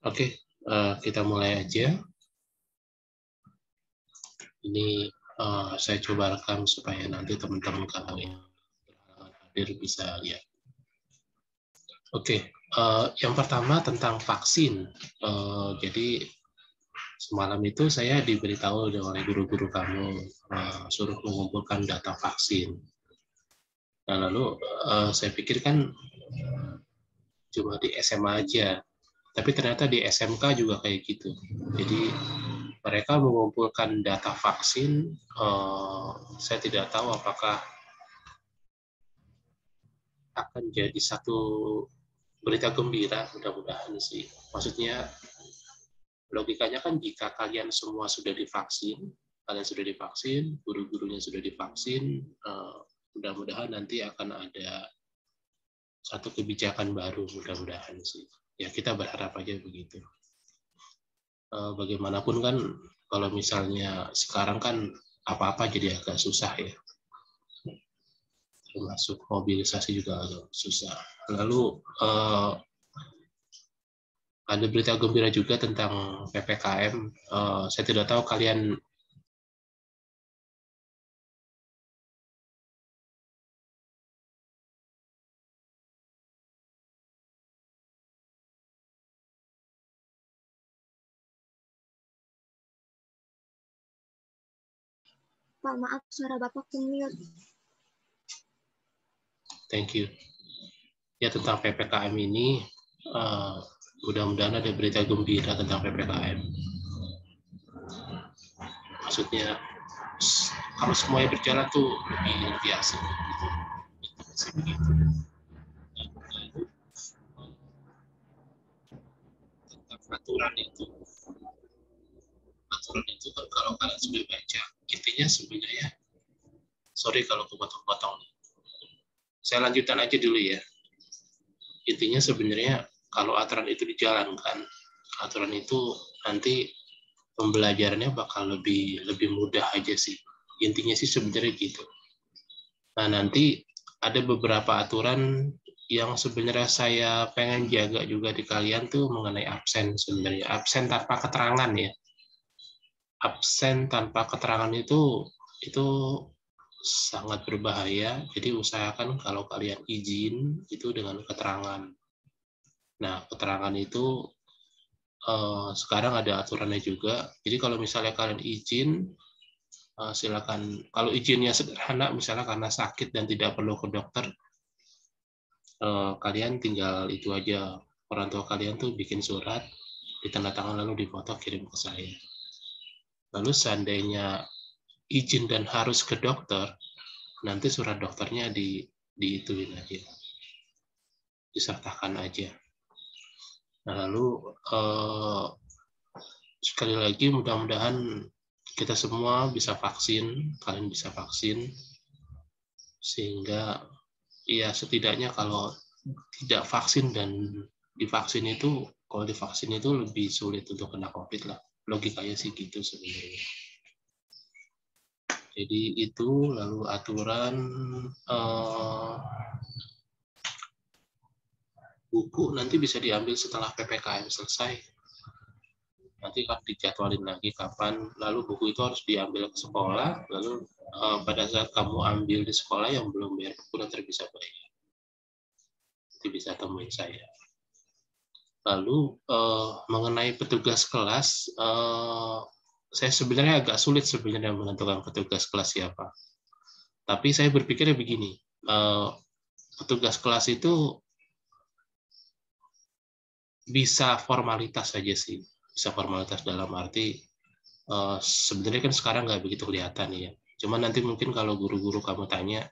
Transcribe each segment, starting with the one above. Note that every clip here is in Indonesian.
Oke, kita mulai aja. Ini saya coba rekam supaya nanti teman-teman kalau yang hadir bisa lihat. Oke, yang pertama tentang vaksin. Jadi semalam itu saya diberitahu oleh guru-guru kamu suruh mengumpulkan data vaksin. Nah lalu saya pikir kan cuma di SMA aja, tapi ternyata di SMK juga kayak gitu. Jadi mereka mengumpulkan data vaksin. Saya tidak tahu apakah akan jadi satu berita gembira, mudah-mudahan sih. Maksudnya logikanya kan jika kalian semua sudah divaksin, guru-gurunya sudah divaksin, mudah-mudahan nanti akan ada satu kebijakan baru, mudah-mudahan sih. Ya kita berharap aja begitu. Bagaimanapun kan kalau misalnya sekarang kan apa-apa jadi agak susah ya. Termasuk mobilisasi juga agak susah. Lalu ada berita gembira juga tentang PPKM. Saya tidak tahu kalian Pak, maaf suara Bapak mute. Thank you. Ya tentang PPKM ini, mudah-mudahan ada berita gembira tentang PPKM. Maksudnya kalau semuanya berjalan tuh lebih asik. Begitu. Tentang aturan itu kan kalau kalian sudah baca, intinya sebenarnya, sorry kalau kepotong-potong. Saya lanjutkan aja dulu ya. Intinya sebenarnya kalau aturan itu dijalankan, aturan itu nanti pembelajarannya bakal lebih mudah aja sih. Intinya sih sebenarnya gitu. Nah, nanti ada beberapa aturan yang sebenarnya saya pengen jaga juga di kalian tuh mengenai absen sebenarnya. Absen tanpa keterangan ya. Absen tanpa keterangan itu sangat berbahaya. Jadi usahakan kalau kalian izin itu dengan keterangan. Nah, keterangan itu sekarang ada aturannya juga. Jadi kalau misalnya kalian izin, silakan. Kalau izinnya sederhana, misalnya karena sakit dan tidak perlu ke dokter, kalian tinggal itu aja. Orang tua kalian tuh bikin surat, ditandatangan lalu difoto kirim ke saya. Lalu seandainya izin dan harus ke dokter, nanti surat dokternya diituin aja, disertakan aja. Nah, lalu sekali lagi mudah-mudahan kita semua bisa vaksin, kalian bisa vaksin, sehingga ya setidaknya kalau tidak vaksin dan divaksin itu, kalau divaksin itu lebih sulit untuk kena COVID lah. Logikanya sih gitu sebenarnya. Jadi itu, lalu aturan buku nanti bisa diambil setelah PPKM selesai. Nanti kan dijadwalin lagi kapan, lalu buku itu harus diambil ke sekolah, lalu pada saat kamu ambil di sekolah yang belum bayar buku nanti bisa bayar. Nanti bisa temuin saya. Lalu mengenai petugas kelas, saya sebenarnya agak sulit sebenarnya menentukan petugas kelas siapa. Tapi saya berpikirnya begini, petugas kelas itu bisa formalitas saja sih, bisa formalitas dalam arti sebenarnya kan sekarang nggak begitu kelihatan ya. Cuma nanti mungkin kalau guru-guru kamu tanya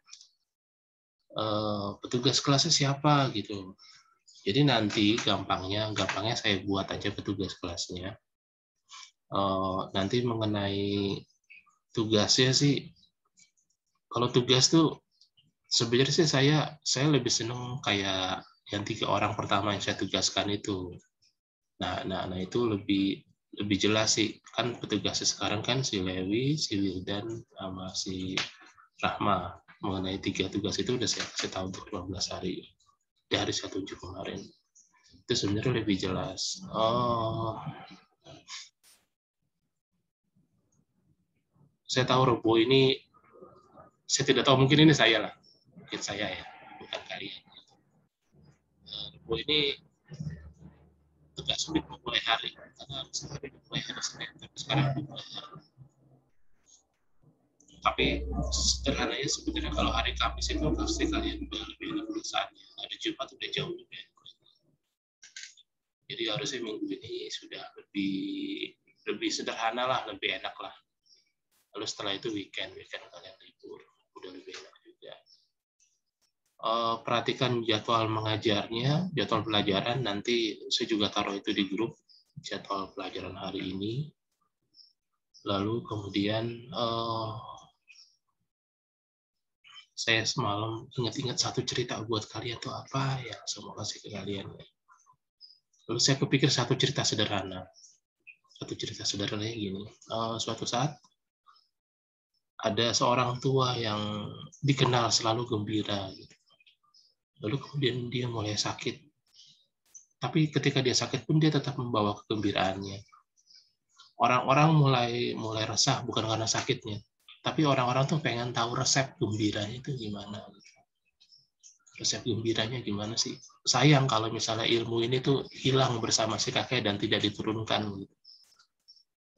petugas kelasnya siapa gitu. Jadi nanti gampangnya saya buat aja petugas kelasnya. Nanti mengenai tugasnya sih, kalau tugas tuh sebenarnya sih saya lebih seneng kayak yang 3 orang pertama yang saya tugaskan itu. Nah itu lebih jelas sih, kan petugasnya sekarang kan si Lewi, si Wildan, sama si Rahma. Mengenai 3 tugas itu udah saya kasih tahu untuk 15 hari dari 1 Juni kemarin. Itu Itu sebenarnya lebih jelas. Oh, saya tahu Rebo ini, saya tidak tahu, mungkin ini saya lah, mungkin saya ya, bukan kalian. Rebo ini agak sulit memulai hari, karena hari dimulai hari Senin, tapi sekarang dimulai hari. Tapi sederhananya sebenarnya kalau hari Kamis itu pasti kalian udah lebih enak perasaannya. Hari Jumat udah jauh lebih enak. Jadi harusnya minggu ini sudah lebih sederhana lah, lebih enak lah. Lalu setelah itu weekend kalian libur, udah lebih enak juga. Perhatikan jadwal mengajarnya, jadwal pelajaran, nanti saya juga taruh itu di grup, jadwal pelajaran hari ini. Lalu kemudian saya semalam ingat-ingat satu cerita buat kalian tuh apa ya, saya mau kasih ke kalian. Lalu saya kepikir satu cerita sederhana. Satu cerita sederhananya gini, suatu saat ada seorang tua yang dikenal selalu gembira. Lalu kemudian dia mulai sakit. Tapi ketika dia sakit pun dia tetap membawa kegembiraannya. Orang-orang mulai resah bukan karena sakitnya, tapi orang-orang tuh pengen tahu resep gembiranya itu gimana. Resep gembiranya gimana sih? Sayang kalau misalnya ilmu ini tuh hilang bersama si kakek dan tidak diturunkan.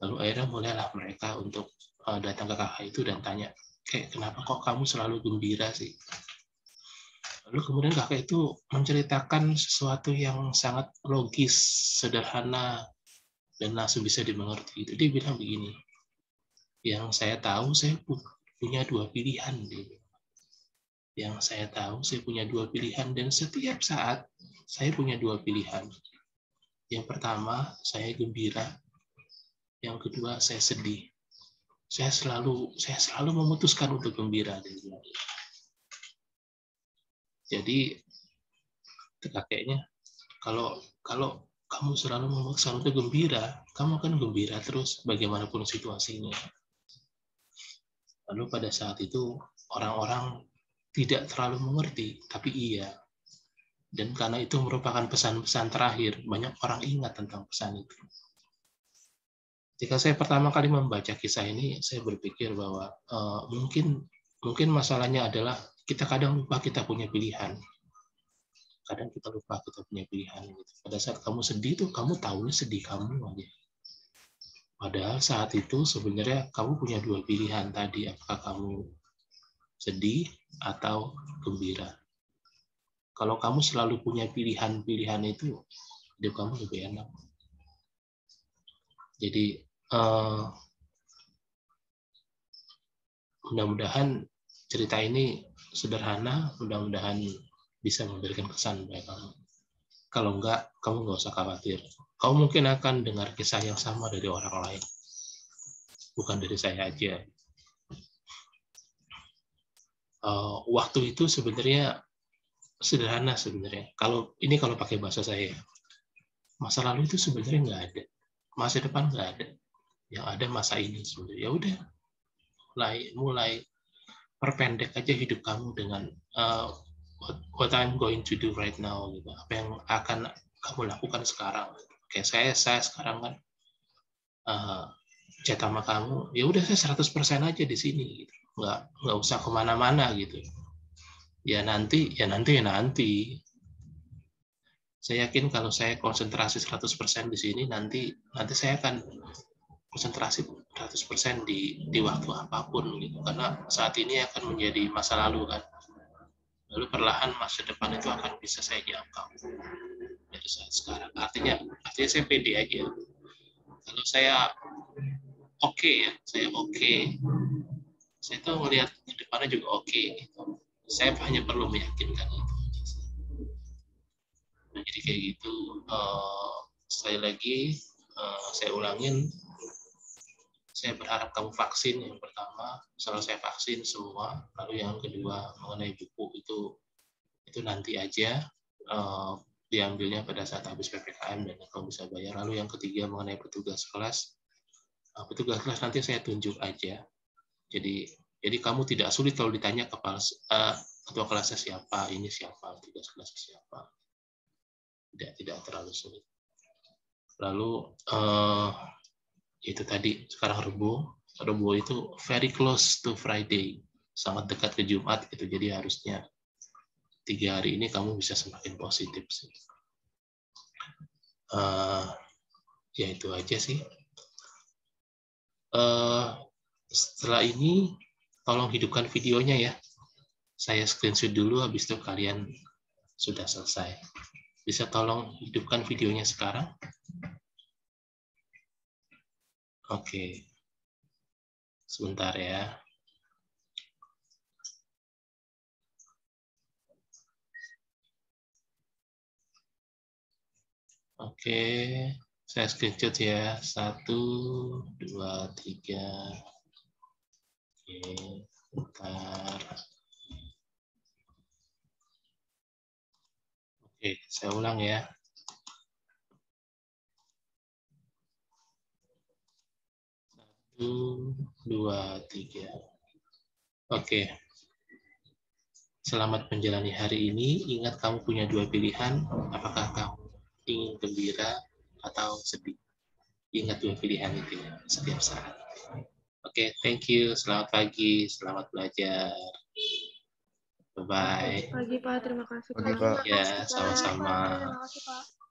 Lalu akhirnya mulailah mereka untuk datang ke kakak itu dan tanya, "Kek, kenapa kok kamu selalu gembira sih?" Lalu kemudian kakek itu menceritakan sesuatu yang sangat logis, sederhana, dan langsung bisa dimengerti. Itu dia bilang begini, yang saya tahu saya punya dua pilihan. Yang saya tahu saya punya dua pilihan, dan setiap saat saya punya dua pilihan. Yang pertama, saya gembira. Yang kedua, saya sedih. Saya selalu memutuskan untuk gembira. Jadi kakeknya, kalau kamu selalu memaksa untuk gembira, kamu akan gembira terus bagaimanapun situasinya. Lalu pada saat itu orang-orang tidak terlalu mengerti, tapi iya. Dan karena itu merupakan pesan-pesan terakhir, banyak orang ingat tentang pesan itu. Ketika saya pertama kali membaca kisah ini, saya berpikir bahwa mungkin masalahnya adalah kita kadang lupa kita punya pilihan. Kadang kita lupa kita punya pilihan. Gitu. Pada saat kamu sedih tuh, kamu tahunya sedih kamu aja. Padahal saat itu sebenarnya kamu punya dua pilihan tadi, apakah kamu sedih atau gembira. Kalau kamu selalu punya pilihan-pilihan itu, hidup kamu lebih enak. Jadi mudah-mudahan cerita ini sederhana, mudah-mudahan bisa memberikan kesan bagi kamu. Kalau enggak, kamu nggak usah khawatir. Kamu mungkin akan dengar kisah yang sama dari orang lain, bukan dari saya aja. Waktu itu sebenarnya sederhana sebenarnya. Kalau pakai bahasa saya, masa lalu itu sebenarnya nggak ada, masa depan nggak ada. Yang ada masa ini sebenarnya. Ya udah, mulai perpendek aja hidup kamu dengan what I'm going to do right now, gitu. Apa yang akan kamu lakukan sekarang. Kayak saya sekarang kan chat sama kamu, ya udah saya 100% aja di sini, gitu. Nggak usah kemana-mana gitu. Ya nanti. Saya yakin kalau saya konsentrasi 100% di sini, nanti saya akan konsentrasi 100% di waktu apapun gitu. Karena saat ini akan menjadi masa lalu kan. Lalu perlahan masa depan itu akan bisa saya jangkau dari saat sekarang. Artinya saya pede aja. Kalau saya oke ya, saya oke. Saya tuh melihat ke depannya juga oke. Gitu. Saya hanya perlu meyakinkan itu. Nah, jadi kayak gitu. Sekali lagi, saya ulangin. Saya berharap kamu vaksin yang pertama, selesai vaksin semua. Lalu yang kedua mengenai buku itu nanti aja, diambilnya pada saat habis PPKM dan kamu bisa bayar. Lalu yang ketiga mengenai petugas kelas nanti saya tunjuk aja. Jadi kamu tidak sulit kalau ditanya ketua kelasnya siapa, ini siapa, petugas kelasnya siapa. tidak terlalu sulit. Lalu itu tadi sekarang Rebo itu very close to Friday, sangat dekat ke Jumat gitu. Jadi harusnya 3 hari ini kamu bisa semakin positif sih. Ya itu aja sih. Setelah ini tolong hidupkan videonya ya. Saya screenshot dulu, habis itu kalian sudah selesai. Bisa tolong hidupkan videonya sekarang? Oke. Sebentar ya. Oke. Saya screenshot ya. 1, 2, 3. Oke. Bentar. Oke, saya ulang ya. 1, 2, 3. Oke. Selamat menjalani hari ini. Ingat kamu punya 2 pilihan. Apakah kamu ingin gembira atau sedih? Ingat 2 pilihan itu ya, setiap saat. Oke, thank you. Selamat pagi. Selamat belajar. Bye-bye. Pagi Pak, terima kasih Pak. Pagi, Pak. Ya, sama-sama. Terima kasih Pak.